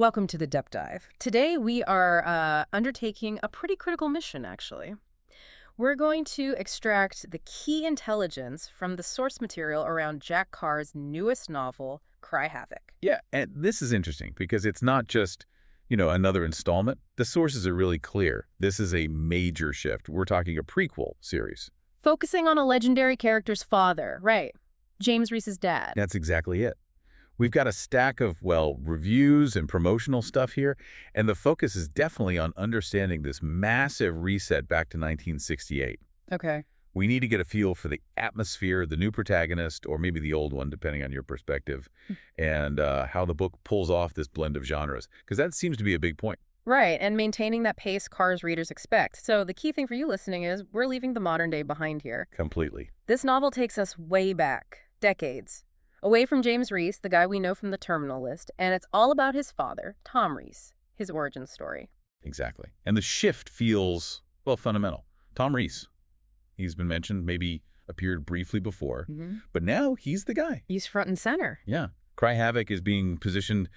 Welcome to the Depth Dive. Today we are undertaking a pretty critical mission, actually. We're going to extract the key intelligence from the source material around Jack Carr's newest novel, Havoc. Yeah, and this is interesting because it's not just, another installment. The sources are really clear. This is a major shift. We're talking a prequel series. Focusing on a legendary character's father, right? James Reece's dad. That's exactly it. We've got a stack of, reviews and promotional stuff here, and the focus is definitely on understanding this massive reset back to 1968. Okay. We need to get a feel for the atmosphere, the new protagonist, or maybe the old one, depending on your perspective, and how the book pulls off this blend of genres, because that seems to be a big point. Right, and maintaining that pace Carr's readers expect. So the key thing for you listening is we're leaving the modern day behind here. Completely. This novel takes us way back, decades. Away from James Reece, the guy we know from the Terminal List, and it's all about his father, Tom Reece, his origin story. Exactly. And the shift feels, fundamental. Tom Reece. He's been mentioned, maybe appeared briefly before, but now he's the guy. He's front and center. Yeah. Havoc is being positioned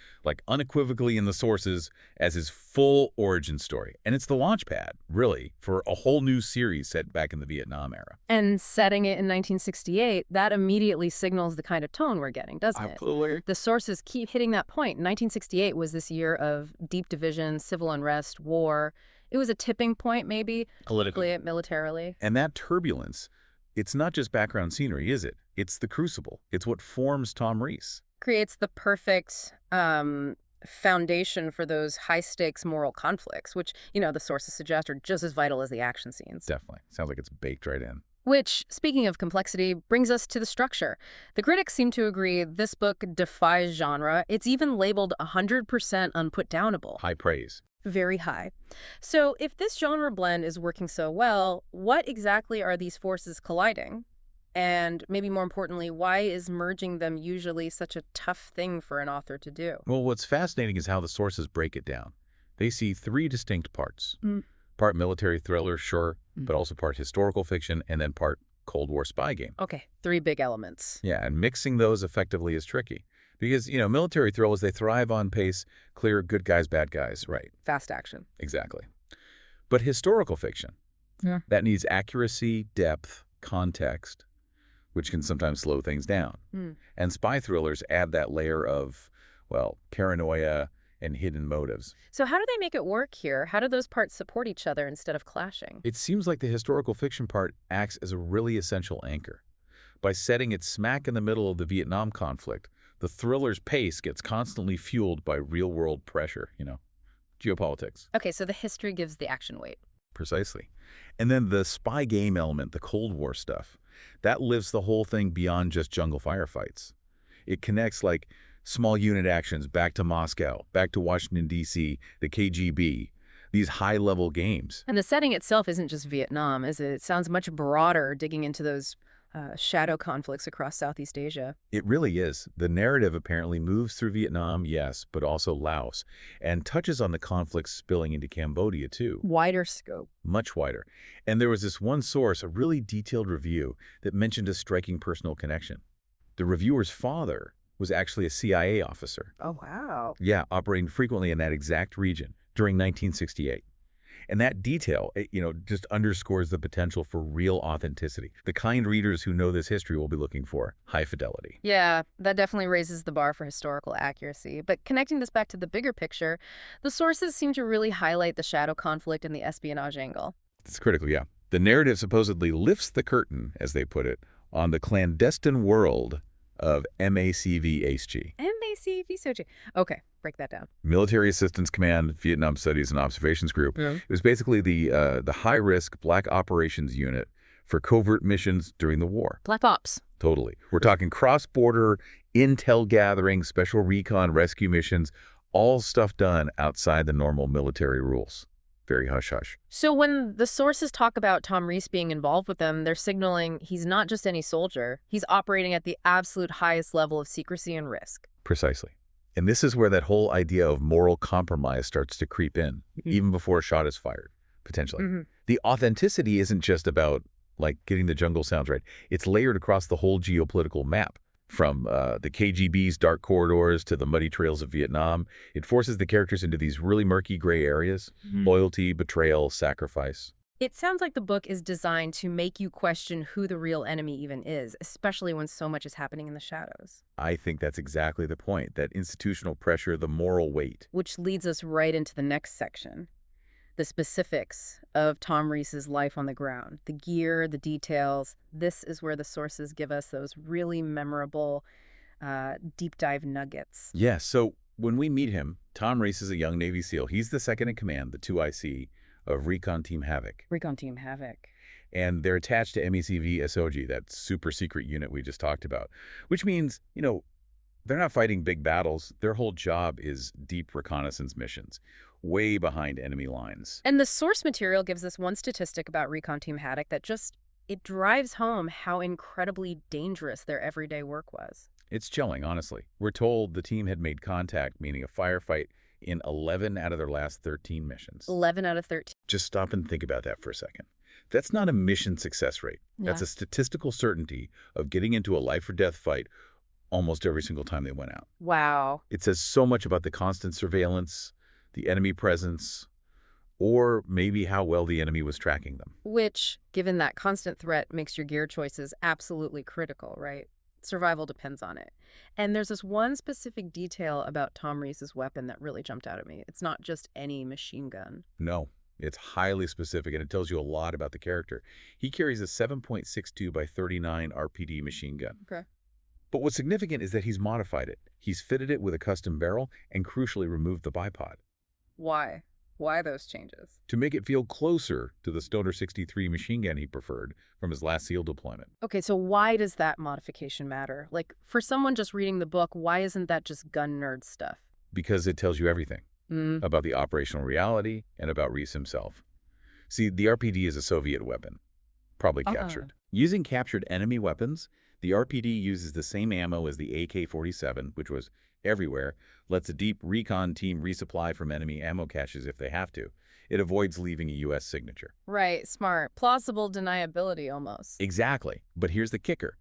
unequivocally in the sources as his full origin story. And it's the launch pad, really, for a whole new series set back in the Vietnam era. And setting it in 1968, that immediately signals the kind of tone we're getting, doesn't it? Absolutely. The sources keep hitting that point. 1968 was this year of deep division, civil unrest, war. It was a tipping point, maybe, politically, militarily. And that turbulence, it's not just background scenery, is it? It's the crucible. It's what forms Tom Reece. Creates the perfect foundation for those high-stakes moral conflicts, which, the sources suggest are just as vital as the action scenes. Definitely. Sounds like it's baked right in. Which, speaking of complexity, brings us to the structure. The critics seem to agree this book defies genre. It's even labeled 100% unputdownable. High praise. Very high. So if this genre blend is working so well, what exactly are these forces colliding? And maybe more importantly, why is merging them usually such a tough thing for an author to do? Well, what's fascinating is how the sources break it down. They see three distinct parts. Part military thriller, sure, but also part historical fiction, and then part Cold War spy game. Okay, three big elements. Yeah, and mixing those effectively is tricky. Because, military thrillers, they thrive on pace, clear good guys, bad guys, right? Fast action. Exactly. But historical fiction, that needs accuracy, depth, context, which can sometimes slow things down. And spy thrillers add that layer of, paranoia and hidden motives. So how do they make it work here? How do those parts support each other instead of clashing? It seems like the historical fiction part acts as a really essential anchor. By setting it smack in the middle of the Vietnam conflict, the thriller's pace gets constantly fueled by real-world pressure, geopolitics. Okay, so the history gives the action weight. Precisely. And then the spy game element, the Cold War stuff, that lifts the whole thing beyond just jungle firefights. It connects small unit actions back to Moscow, back to Washington, D.C., the KGB, these high-level games. And the setting itself isn't just Vietnam, is it? It sounds much broader, digging into those shadow conflicts across Southeast Asia. It really is. The narrative apparently moves through Vietnam, yes, but also Laos, and touches on the conflicts spilling into Cambodia, too. Wider scope. Much wider. And there was this one source, a really detailed review, that mentioned a striking personal connection. The reviewer's father was actually a CIA officer. Oh, wow. Yeah, operating frequently in that exact region during 1968. And that detail, just underscores the potential for real authenticity. The kind readers who know this history will be looking for high fidelity. Yeah, that definitely raises the bar for historical accuracy. But connecting this back to the bigger picture, the sources seem to really highlight the shadow conflict and the espionage angle. It's critical, yeah. The narrative supposedly lifts the curtain, as they put it, on the clandestine world of MACV-HG. MACV-HG. Okay, break that down. Military Assistance Command, Vietnam Studies and Observations Group. Yeah. It was basically the high-risk Black Operations Unit for covert missions during the war. Black Ops. Totally. We're talking cross-border intel gathering, special recon, rescue missions, all stuff done outside the normal military rules. Very hush-hush. So when the sources talk about Tom Reece being involved with them, they're signaling he's not just any soldier. He's operating at the absolute highest level of secrecy and risk. Precisely. And this is where that whole idea of moral compromise starts to creep in, even before a shot is fired, potentially. The authenticity isn't just about, getting the jungle sounds right. It's layered across the whole geopolitical map. From the KGB's dark corridors to the muddy trails of Vietnam, it forces the characters into these really murky gray areas. Loyalty, betrayal, sacrifice. It sounds like the book is designed to make you question who the real enemy even is, especially when so much is happening in the shadows. I think that's exactly the point, that institutional pressure, the moral weight. Which leads us right into the next section. The specifics of Tom Reece's life on the ground. The gear, the details. This is where the sources give us those really memorable deep dive nuggets. Yes, so when we meet him, Tom Reece is a young Navy SEAL. He's the second in command, the 2IC, of Recon Team Havoc. Recon Team Havoc. And they're attached to MECV SOG, that super secret unit we just talked about, which means, they're not fighting big battles. Their whole job is deep reconnaissance missions, way behind enemy lines. And the source material gives us one statistic about Recon Team Havoc that it drives home how incredibly dangerous their everyday work was. It's chilling, honestly. We're told the team had made contact, meaning a firefight, in 11 out of their last 13 missions. 11 out of 13. Just stop and think about that for a second. That's not a mission success rate. That's a statistical certainty of getting into a life-or-death fight almost every single time they went out. Wow. It says so much about the constant surveillance, the enemy presence, or maybe how well the enemy was tracking them. Which, given that constant threat, makes your gear choices absolutely critical, right? Survival depends on it. And there's this one specific detail about Tom Reece's weapon that really jumped out at me. It's not just any machine gun. No, it's highly specific, and it tells you a lot about the character. He carries a 7.62 by 39 RPD machine gun. Okay. But what's significant is that he's modified it. He's fitted it with a custom barrel and crucially removed the bipod. Why? Why those changes? To make it feel closer to the Stoner 63 machine gun he preferred from his last SEAL deployment. Okay, so why does that modification matter? Like, for someone just reading the book, why isn't that just gun nerd stuff? Because it tells you everything about the operational reality and about Reece himself. See, the RPD is a Soviet weapon, probably captured. Using captured enemy weapons, the RPD uses the same ammo as the AK-47, which was everywhere, lets a deep recon team resupply from enemy ammo caches if they have to. It avoids leaving a U.S. signature. Right, smart. Plausible deniability almost. Exactly. But here's the kicker.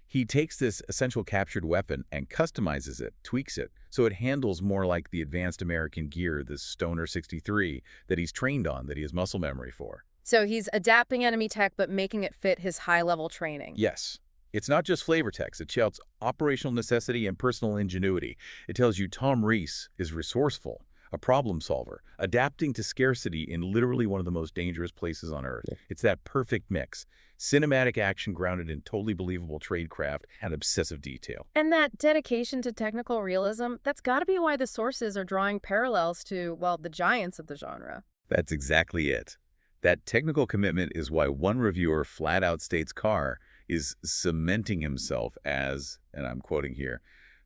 He takes this essential captured weapon and customizes it, tweaks it, so it handles more like the advanced American gear, the Stoner 63, that he's trained on, that he has muscle memory for. So he's adapting enemy tech but making it fit his high-level training. Yes. It's not just flavor text. It shouts operational necessity and personal ingenuity. It tells you Tom Reece is resourceful, a problem solver, adapting to scarcity in literally one of the most dangerous places on Earth. It's that perfect mix. Cinematic action grounded in totally believable tradecraft and obsessive detail. And that dedication to technical realism, that's got to be why the sources are drawing parallels to, well, the giants of the genre. That's exactly it. That technical commitment is why one reviewer flat out states Carr is cementing himself as, and I'm quoting here,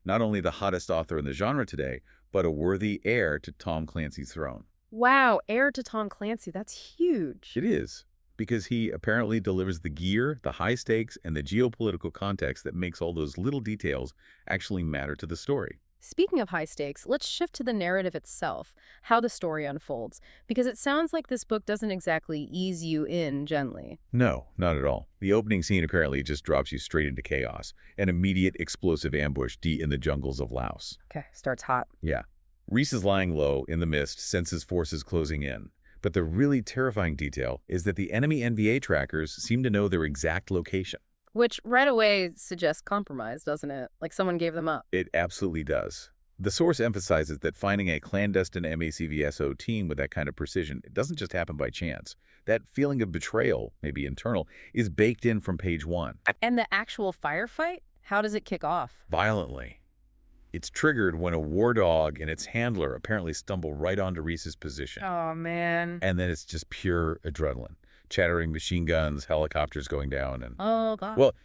not only the hottest author in the genre today, but a worthy heir to Tom Clancy's throne. Wow, heir to Tom Clancy, that's huge. It is, because he apparently delivers the gear, the high stakes, and the geopolitical context that makes all those little details actually matter to the story. Speaking of high stakes, let's shift to the narrative itself, how the story unfolds, because it sounds like this book doesn't exactly ease you in gently. No, not at all. The opening scene apparently just drops you straight into chaos, an immediate explosive ambush deep in the jungles of Laos. Okay, starts hot. Yeah. Reece is lying low in the mist, senses forces closing in. But the really terrifying detail is that the enemy NVA trackers seem to know their exact location. Which right away suggests compromise, doesn't it? Like someone gave them up. It absolutely does. The source emphasizes that finding a clandestine MACVSO team with that kind of precision, it doesn't just happen by chance. That feeling of betrayal, maybe internal, is baked in from page 1. And the actual firefight? How does it kick off? Violently. It's triggered when a war dog and its handler apparently stumble right onto Reece's position. Oh, man. And then it's just pure adrenaline. Chattering machine guns, helicopters going down, and... Oh, God. Well,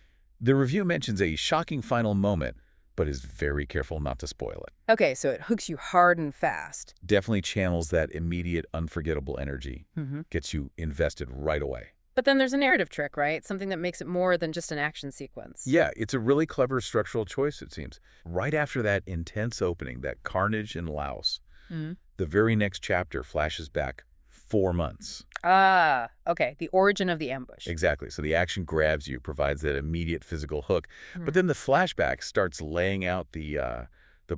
the review mentions a shocking final moment, but is very careful not to spoil it. Okay, so it hooks you hard and fast. Definitely channels that immediate, unforgettable energy. Gets you invested right away. But then there's a narrative trick, right? Something that makes it more than just an action sequence. Yeah, it's a really clever structural choice, it seems. Right after that intense opening, that carnage in Laos, the very next chapter flashes back 4 months. Ah, okay. The origin of the ambush. Exactly. So the action grabs you, provides that immediate physical hook. But Hmm. then the flashback starts laying out the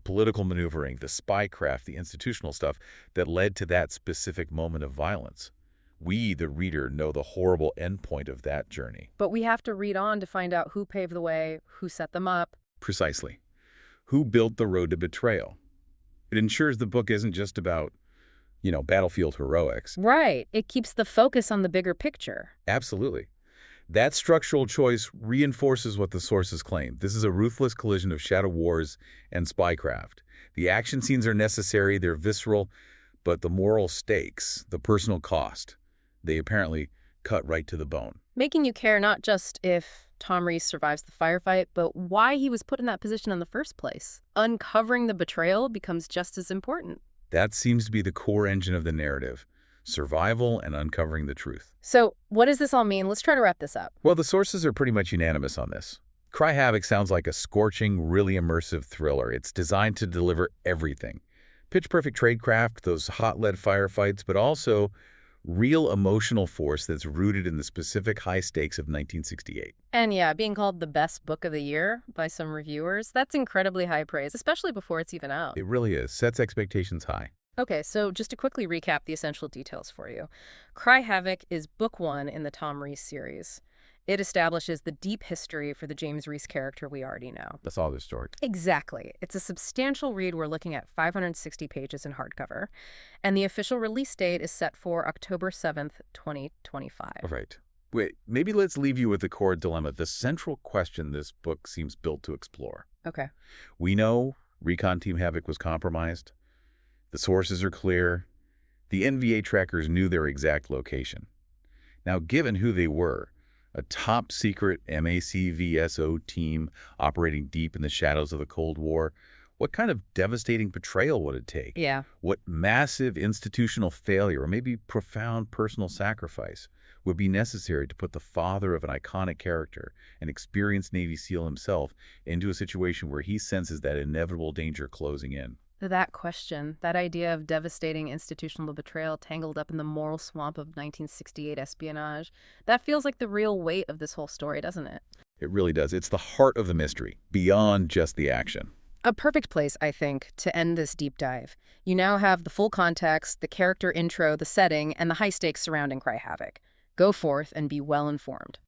political maneuvering, the spycraft, the institutional stuff that led to that specific moment of violence. We, the reader, know the horrible endpoint of that journey. But we have to read on to find out who paved the way, who set them up. Precisely. Who built the road to betrayal? It ensures the book isn't just about, battlefield heroics. Right. It keeps the focus on the bigger picture. Absolutely. That structural choice reinforces what the sources claim. This is a ruthless collision of shadow wars and spycraft. The action scenes are necessary, they're visceral, but the moral stakes, the personal cost, they apparently cut right to the bone. Making you care not just if Tom Reece survives the firefight, but why he was put in that position in the first place. Uncovering the betrayal becomes just as important. That seems to be the core engine of the narrative, survival and uncovering the truth. So, what does this all mean? Let's try to wrap this up. Well, the sources are pretty much unanimous on this. Cry Havoc sounds like a scorching, really immersive thriller. It's designed to deliver everything. Pitch-perfect tradecraft, those hot-lead firefights, but also real emotional force that's rooted in the specific high stakes of 1968. And yeah, being called the best book of the year by some reviewers, that's incredibly high praise, especially before it's even out. It really is. Sets expectations high. Okay, so just to quickly recap the essential details for you. Cry Havoc is book one in the Tom Reece series. It establishes the deep history for the James Reece character we already know. That's all this story. Exactly. It's a substantial read. We're looking at 560 pages in hardcover. And the official release date is set for October 7th, 2025. All right. Wait, maybe let's leave you with the core dilemma, the central question this book seems built to explore. Okay. We know Recon Team Havoc was compromised. The sources are clear. The NVA trackers knew their exact location. Now, given who they were, a top-secret MACVSO team operating deep in the shadows of the Cold War, what kind of devastating betrayal would it take? Yeah. What massive institutional failure or maybe profound personal sacrifice would be necessary to put the father of an iconic character, an experienced Navy SEAL himself, into a situation where he senses that inevitable danger closing in? That question, that idea of devastating institutional betrayal tangled up in the moral swamp of 1968 espionage, that feels like the real weight of this whole story, doesn't it? It really does. It's the heart of the mystery, beyond just the action. A perfect place, I think, to end this deep dive. You now have the full context, the character intro, the setting, and the high stakes surrounding Cry Havoc. Go forth and be well informed.